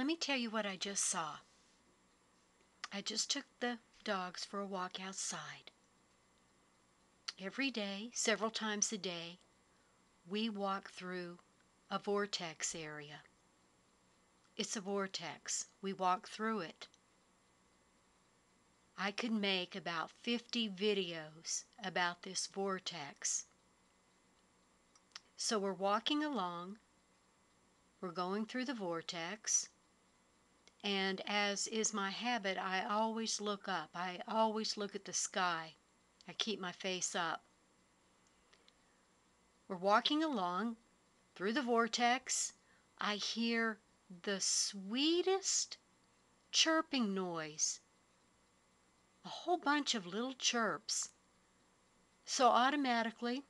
Let me tell you what I just saw. I just took the dogs for a walk outside. Every day, several times a day, we walk through a vortex area. It's a vortex. We walk through it. I could make about 50 videos about this vortex. So we're walking along, we're going through the vortex, and as is my habit, I always look up. I always look at the sky. I keep my face up. We're walking along through the vortex. I hear the sweetest chirping noise. A whole bunch of little chirps. So automatically,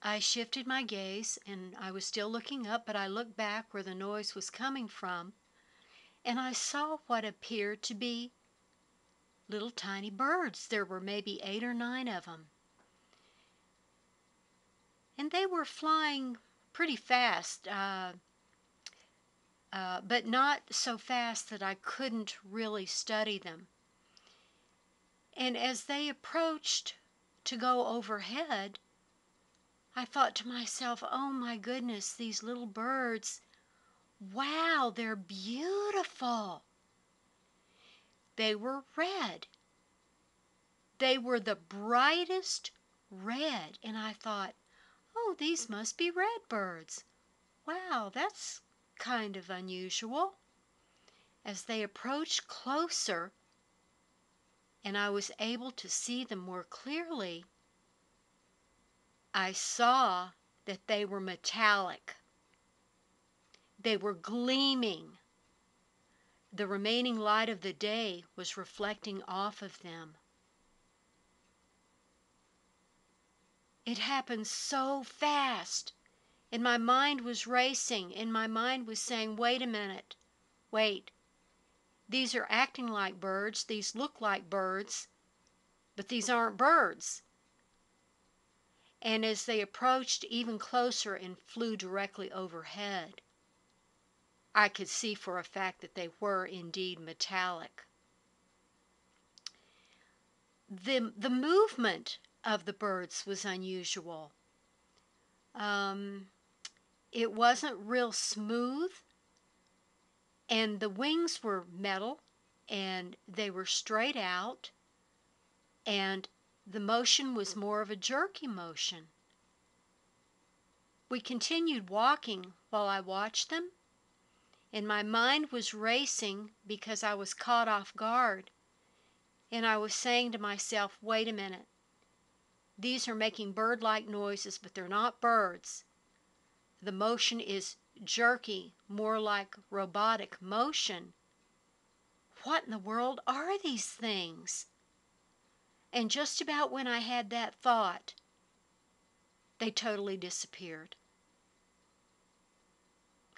I shifted my gaze, and I was still looking up, but I looked back where the noise was coming from, and I saw what appeared to be little tiny birds. There were maybe 8 or 9 of them. And they were flying pretty fast, but not so fast that I couldn't really study them. And as they approached to go overhead, I thought to myself, oh my goodness, these little birds, wow, they're beautiful. They were red. They were the brightest red. And I thought, oh, these must be red birds. Wow, that's kind of unusual. As they approached closer, and I was able to see them more clearly, I saw that they were metallic. They were gleaming. The remaining light of the day was reflecting off of them. It happened so fast, and my mind was racing, and my mind was saying, wait a minute, wait. These are acting like birds, these look like birds, but these aren't birds. And as they approached even closer and flew directly overhead, I could see for a fact that they were indeed metallic. The movement of the birds was unusual. It wasn't real smooth, and the wings were metal, and they were straight out, and the motion was more of a jerky motion. We continued walking while I watched them, and my mind was racing because I was caught off guard, and I was saying to myself, wait a minute, these are making bird-like noises, but they're not birds. The motion is jerky, more like robotic motion. What in the world are these things? And just about when I had that thought, they totally disappeared.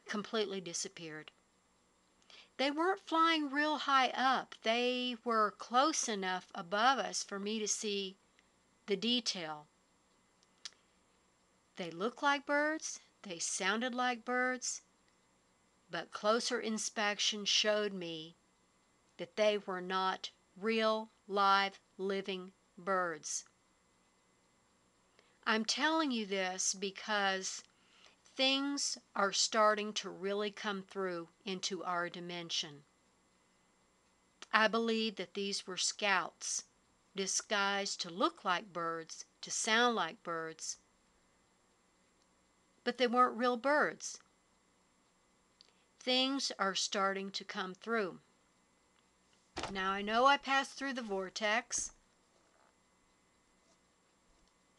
Completely disappeared. They weren't flying real high up. They were close enough above us for me to see the detail. They looked like birds, they sounded like birds, but closer inspection showed me that they were not real, live, living birds. I'm telling you this because things are starting to really come through into our dimension. I believe that these were scouts disguised to look like birds, to sound like birds, but they weren't real birds. Things are starting to come through. Now I know I passed through the vortex,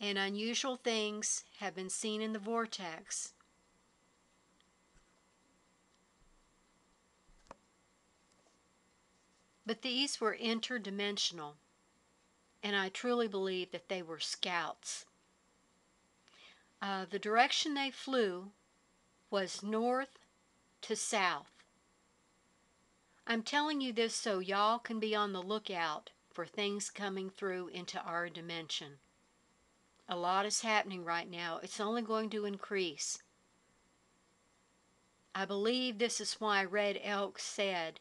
and unusual things have been seen in the vortex. But these were interdimensional, and I truly believe that they were scouts. The direction they flew was north to south. I'm telling you this so y'all can be on the lookout for things coming through into our dimension. A lot is happening right now. It's only going to increase. I believe this is why Red Elk said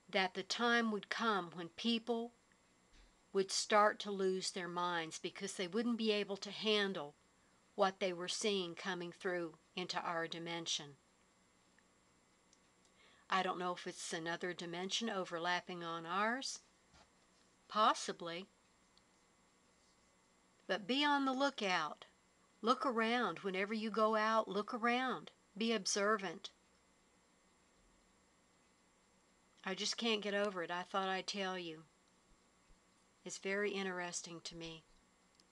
that the time would come when people would start to lose their minds because they wouldn't be able to handle what they were seeing coming through into our dimension. I don't know if it's another dimension overlapping on ours, possibly, but be on the lookout. Look around. Whenever you go out, look around. Be observant. I just can't get over it. I thought I'd tell you. It's very interesting to me.